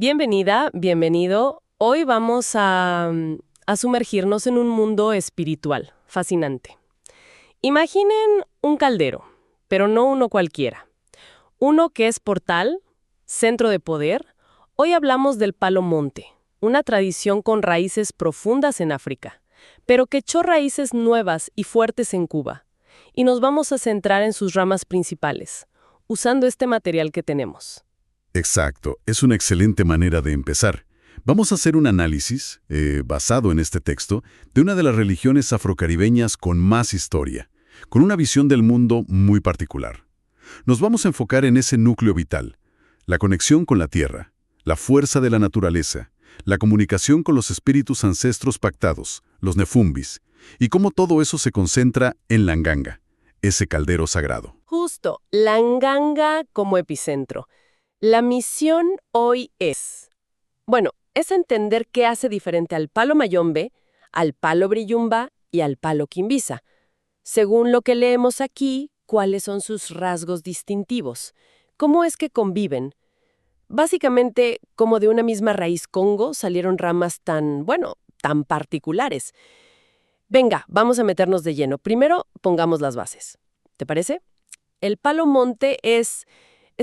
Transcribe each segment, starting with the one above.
Bienvenida, bienvenido. Hoy vamos a sumergirnos en un mundo espiritual, fascinante. Imaginen un caldero, pero no uno cualquiera. Uno que es portal, centro de poder. Hoy hablamos del palo monte, una tradición con raíces profundas en África, pero que echó raíces nuevas y fuertes en Cuba. Y nos vamos a centrar en sus ramas principales, usando este material que tenemos. Exacto, es una excelente manera de empezar. Vamos a hacer un análisis, basado en este texto, de una de las religiones afrocaribeñas con más historia, con una visión del mundo muy particular. Nos vamos a enfocar en ese núcleo vital, la conexión con la tierra, la fuerza de la naturaleza, la comunicación con los espíritus ancestros pactados, los nefumbis, y cómo todo eso se concentra en la nganga, ese caldero sagrado. Justo, la nganga como epicentro. La misión hoy es entender qué hace diferente al palo mayombe, al palo brillumba y al palo quimbisa. Según lo que leemos aquí, cuáles son sus rasgos distintivos, cómo es que conviven. Básicamente, como de una misma raíz congo salieron ramas tan particulares. Venga, vamos a meternos de lleno. Primero, pongamos las bases. ¿Te parece? El palo monte es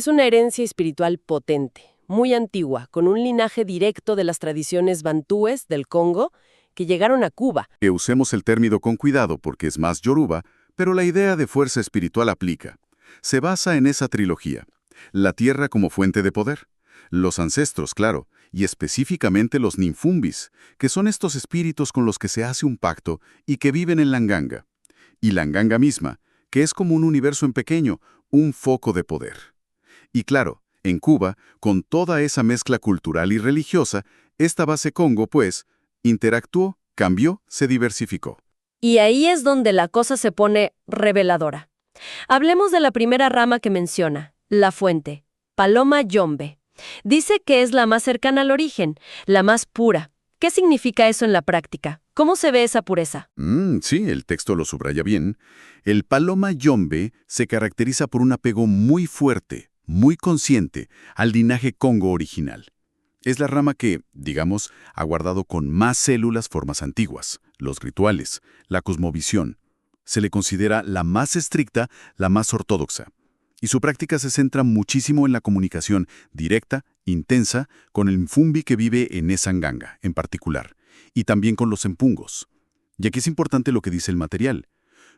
una herencia espiritual potente, muy antigua, con un linaje directo de las tradiciones bantúes del Congo que llegaron a Cuba. Que usemos el término con cuidado porque es más yoruba, pero la idea de fuerza espiritual aplica. Se basa en esa trilogía. La tierra como fuente de poder. Los ancestros, claro, y específicamente los ninfumbis, que son estos espíritus con los que se hace un pacto y que viven en la nganga. Y la nganga misma, que es como un universo en pequeño, un foco de poder. Y claro, en Cuba, con toda esa mezcla cultural y religiosa, esta base Congo, pues, interactuó, cambió, se diversificó. Y ahí es donde la cosa se pone reveladora. Hablemos de la primera rama que menciona, la fuente, Paloma Yombe. Dice que es la más cercana al origen, la más pura. ¿Qué significa eso en la práctica? ¿Cómo se ve esa pureza? Sí, el texto lo subraya bien. El Paloma Yombe se caracteriza por un apego muy fuerte, muy consciente, al linaje Congo original. Es la rama que, digamos, ha guardado con más células formas antiguas, los rituales, la cosmovisión. Se le considera la más estricta, la más ortodoxa. Y su práctica se centra muchísimo en la comunicación directa, intensa, con el mfumbi que vive en esa nganga, en particular, y también con los empungos. Y aquí es importante lo que dice el material.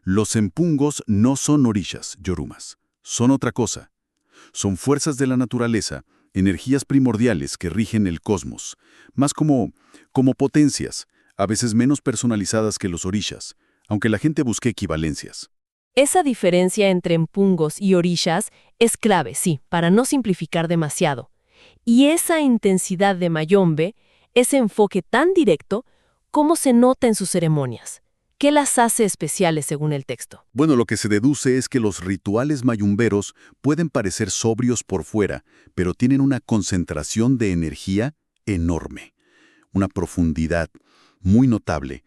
Los empungos no son orishas, yorumas, son otra cosa. Son fuerzas de la naturaleza, energías primordiales que rigen el cosmos, más como potencias, a veces menos personalizadas que los orishas, aunque la gente busque equivalencias. Esa diferencia entre empungos y orishas es clave, sí, para no simplificar demasiado. Y esa intensidad de Mayombe, ese enfoque tan directo, ¿cómo se nota en sus ceremonias? ¿Qué las hace especiales según el texto? Bueno, lo que se deduce es que los rituales mayumberos pueden parecer sobrios por fuera, pero tienen una concentración de energía enorme, una profundidad muy notable.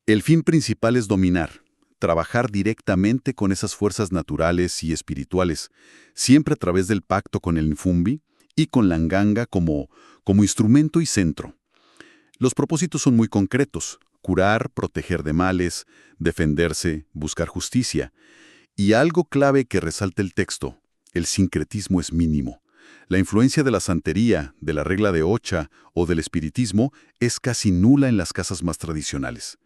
El fin principal es dominar, trabajar directamente con esas fuerzas naturales y espirituales, siempre a través del pacto con el Nfumbi y con la nganga como instrumento y centro. Los propósitos son muy concretos: curar, proteger de males, defenderse, buscar justicia. Y algo clave que resalta el texto: el sincretismo es mínimo. La influencia de la santería, de la regla de Ocha o del espiritismo es casi nula en las casas más tradicionales.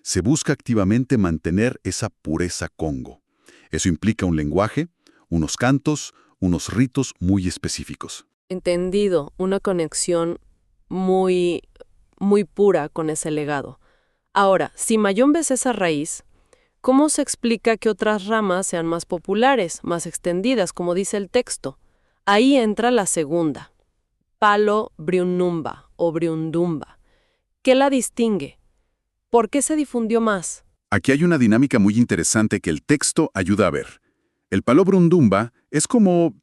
Se busca activamente mantener esa pureza congo. Eso implica un lenguaje, unos cantos, unos ritos muy específicos. Entendido, una conexión muy pura con ese legado. Ahora, si Mayombe es esa raíz, ¿cómo se explica que otras ramas sean más populares, más extendidas, como dice el texto? Ahí entra la segunda, palo briunumba o briundumba. ¿Qué la distingue? ¿Por qué se difundió más? Aquí hay una dinámica muy interesante que el texto ayuda a ver. El palo brundumba es como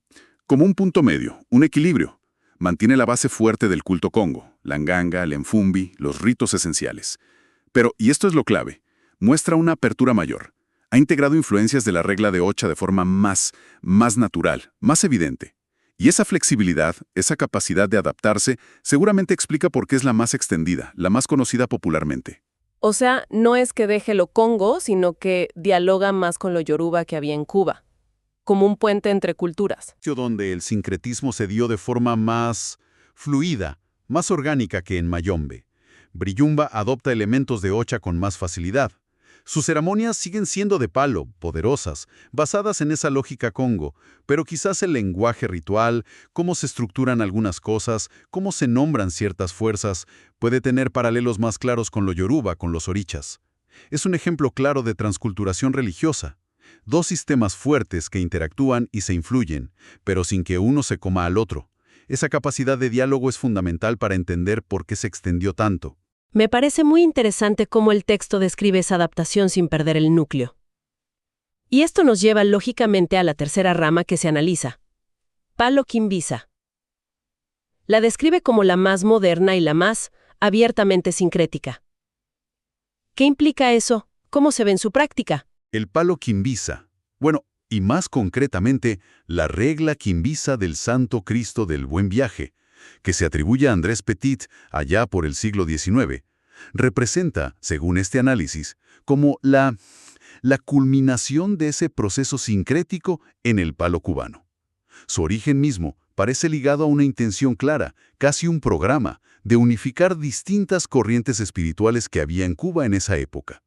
un punto medio, un equilibrio. Mantiene la base fuerte del culto congo, la nganga, el enfumbi, los ritos esenciales. Pero, y esto es lo clave, muestra una apertura mayor. Ha integrado influencias de la regla de Ocha de forma más natural, más evidente. Y esa flexibilidad, esa capacidad de adaptarse, seguramente explica por qué es la más extendida, la más conocida popularmente. O sea, no es que deje lo congo, sino que dialoga más con lo yoruba que había en Cuba, como un puente entre culturas. Donde el sincretismo se dio de forma más fluida, más orgánica que en Mayombe. Briyumba adopta elementos de Ocha con más facilidad. Sus ceremonias siguen siendo de palo, poderosas, basadas en esa lógica congo, pero quizás el lenguaje ritual, cómo se estructuran algunas cosas, cómo se nombran ciertas fuerzas, puede tener paralelos más claros con lo yoruba, con los orichas. Es un ejemplo claro de transculturación religiosa. Dos sistemas fuertes que interactúan y se influyen, pero sin que uno se coma al otro. Esa capacidad de diálogo es fundamental para entender por qué se extendió tanto. Me parece muy interesante cómo el texto describe esa adaptación sin perder el núcleo. Y esto nos lleva lógicamente a la tercera rama que se analiza. Palo Quimbisa. La describe como la más moderna y la más abiertamente sincrética. ¿Qué implica eso? ¿Cómo se ve en su práctica? El palo quimbisa. Bueno, y más concretamente, la regla quimbisa del Santo Cristo del Buen Viaje, que se atribuye a Andrés Petit allá por el siglo XIX, representa, según este análisis, como la culminación de ese proceso sincrético en el palo cubano. Su origen mismo parece ligado a una intención clara, casi un programa, de unificar distintas corrientes espirituales que había en Cuba en esa época.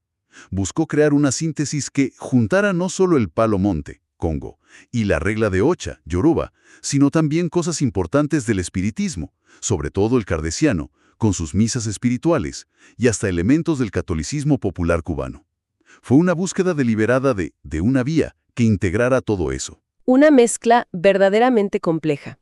Buscó crear una síntesis que juntara no solo el palo monte, congo, y la regla de Ocha, yoruba, sino también cosas importantes del espiritismo, sobre todo el kardeciano, con sus misas espirituales, y hasta elementos del catolicismo popular cubano. Fue una búsqueda deliberada de una vía que integrara todo eso. Una mezcla verdaderamente compleja.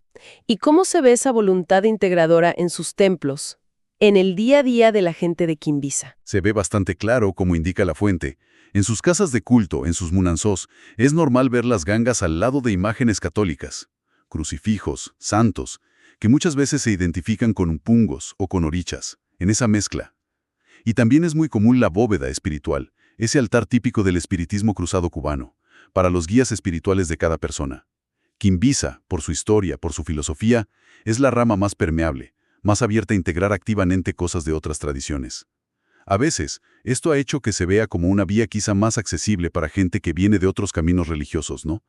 ¿Y cómo se ve esa voluntad integradora en sus templos, en el día a día de la gente de Quimbisa? Se ve bastante claro, como indica la fuente. En sus casas de culto, en sus munanzós, es normal ver las gangas al lado de imágenes católicas, crucifijos, santos, que muchas veces se identifican con umpungos o con orichas, en esa mezcla. Y también es muy común la bóveda espiritual, ese altar típico del espiritismo cruzado cubano, para los guías espirituales de cada persona. Quimbisa, por su historia, por su filosofía, es la rama más permeable, más abierta a integrar activamente cosas de otras tradiciones. A veces, esto ha hecho que se vea como una vía quizá más accesible para gente que viene de otros caminos religiosos, ¿no?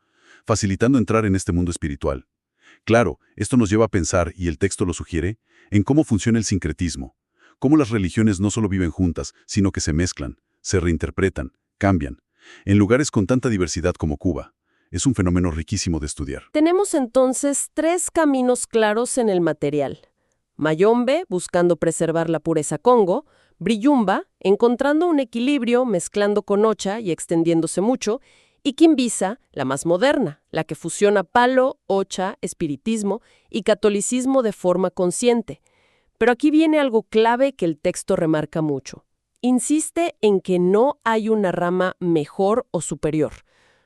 Facilitando entrar en este mundo espiritual. Claro, esto nos lleva a pensar, y el texto lo sugiere, en cómo funciona el sincretismo, cómo las religiones no solo viven juntas, sino que se mezclan, se reinterpretan, cambian. En lugares con tanta diversidad como Cuba, es un fenómeno riquísimo de estudiar. Tenemos entonces 3 caminos claros en el material. Mayombe, buscando preservar la pureza congo; Briyumba, encontrando un equilibrio, mezclando con Ocha y extendiéndose mucho; y Quimbisa, la más moderna, la que fusiona palo, Ocha, espiritismo y catolicismo de forma consciente. Pero aquí viene algo clave que el texto remarca mucho. Insiste en que no hay una rama mejor o superior.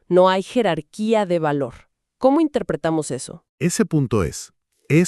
No hay jerarquía de valor. ¿Cómo interpretamos eso? Ese punto es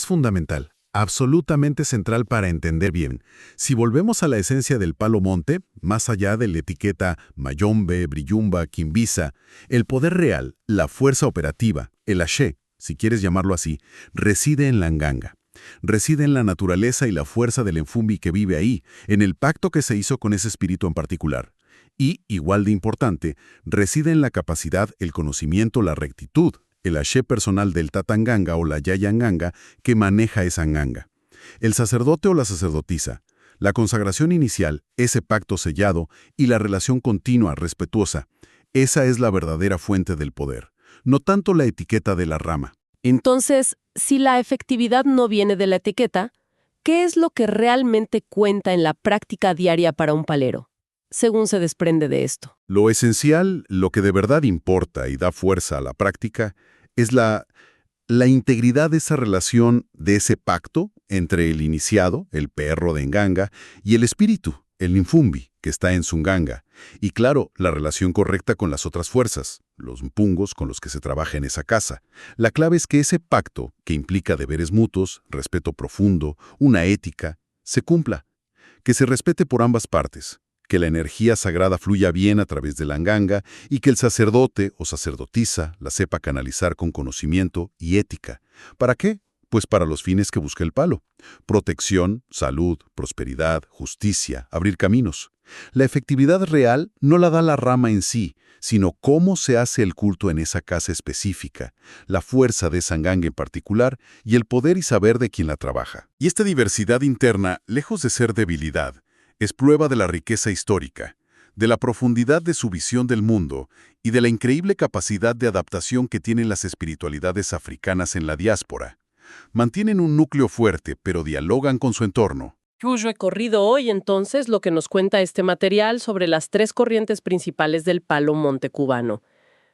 fundamental, absolutamente central para entender bien. Si volvemos a la esencia del palo monte, más allá de la etiqueta Mayombe, Briyumba, Quimbisa, el poder real, la fuerza operativa, el Aché, si quieres llamarlo así, reside en la nganga. Reside en la naturaleza y la fuerza del enfumbi que vive ahí, en el pacto que se hizo con ese espíritu en particular. Y, igual de importante, reside en la capacidad, el conocimiento, la rectitud, el Aché personal del Tatanganga o la Yayanganga que maneja esa nganga. El sacerdote o la sacerdotisa, la consagración inicial, ese pacto sellado y la relación continua, respetuosa, esa es la verdadera fuente del poder, no tanto la etiqueta de la rama. Entonces, si la efectividad no viene de la etiqueta, ¿qué es lo que realmente cuenta en la práctica diaria para un palero, según se desprende de esto? Lo esencial, lo que de verdad importa y da fuerza a la práctica, es la integridad de esa relación, de ese pacto entre el iniciado, el perro de nganga, y el espíritu, el ninfumbi, que está en su nganga. Y claro, la relación correcta con las otras fuerzas, los mpungos con los que se trabaja en esa casa. La clave es que ese pacto, que implica deberes mutuos, respeto profundo, una ética, se cumpla. Que se respete por ambas partes. que la energía sagrada fluya bien a través de la nganga y que el sacerdote o sacerdotisa la sepa canalizar con conocimiento y ética. ¿Para qué? Pues para los fines que busca el palo: protección, salud, prosperidad, justicia, abrir caminos. La efectividad real no la da la rama en sí, sino cómo se hace el culto en esa casa específica, la fuerza de esa nganga en particular y el poder y saber de quien la trabaja. Y esta diversidad interna, lejos de ser debilidad, es prueba de la riqueza histórica, de la profundidad de su visión del mundo y de la increíble capacidad de adaptación que tienen las espiritualidades africanas en la diáspora. Mantienen un núcleo fuerte, pero dialogan con su entorno. Yo he recorrido hoy entonces lo que nos cuenta este material sobre las 3 corrientes principales del palo monte cubano.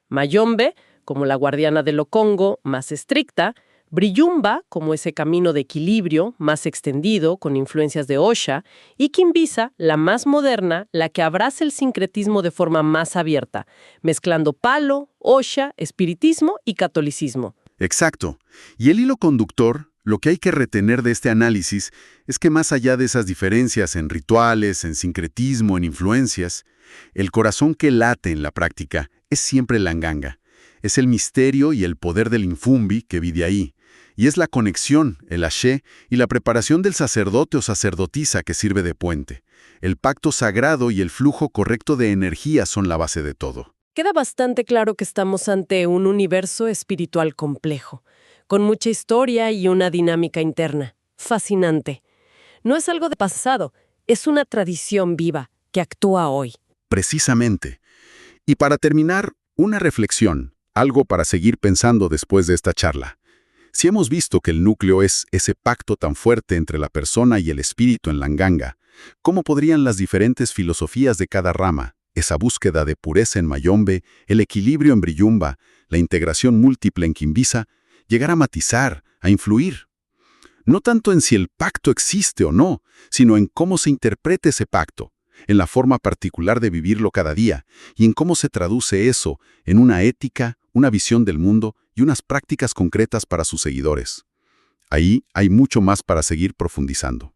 Mayombe, como la guardiana del Ocongo, más estricta; Briyumba, como ese camino de equilibrio, más extendido, con influencias de Osha; y Kimbisa, la más moderna, la que abraza el sincretismo de forma más abierta, mezclando palo, Osha, espiritismo y catolicismo. Exacto. Y el hilo conductor, lo que hay que retener de este análisis, es que más allá de esas diferencias en rituales, en sincretismo, en influencias, el corazón que late en la práctica es siempre la nganga. Es el misterio y el poder del infumbi que vive ahí. Y es la conexión, el ashe, y la preparación del sacerdote o sacerdotisa que sirve de puente. El pacto sagrado y el flujo correcto de energía son la base de todo. Queda bastante claro que estamos ante un universo espiritual complejo, con mucha historia y una dinámica interna. Fascinante. No es algo de pasado, es una tradición viva que actúa hoy. Precisamente. Y para terminar, una reflexión, algo para seguir pensando después de esta charla. Si hemos visto que el núcleo es ese pacto tan fuerte entre la persona y el espíritu en la nganga, ¿cómo podrían las diferentes filosofías de cada rama, esa búsqueda de pureza en Mayombe, el equilibrio en Briyumba, la integración múltiple en Kimbisa, llegar a matizar, a influir? No tanto en si el pacto existe o no, sino en cómo se interpreta ese pacto, en la forma particular de vivirlo cada día, y en cómo se traduce eso en una ética, una visión del mundo y unas prácticas concretas para sus seguidores. Ahí hay mucho más para seguir profundizando.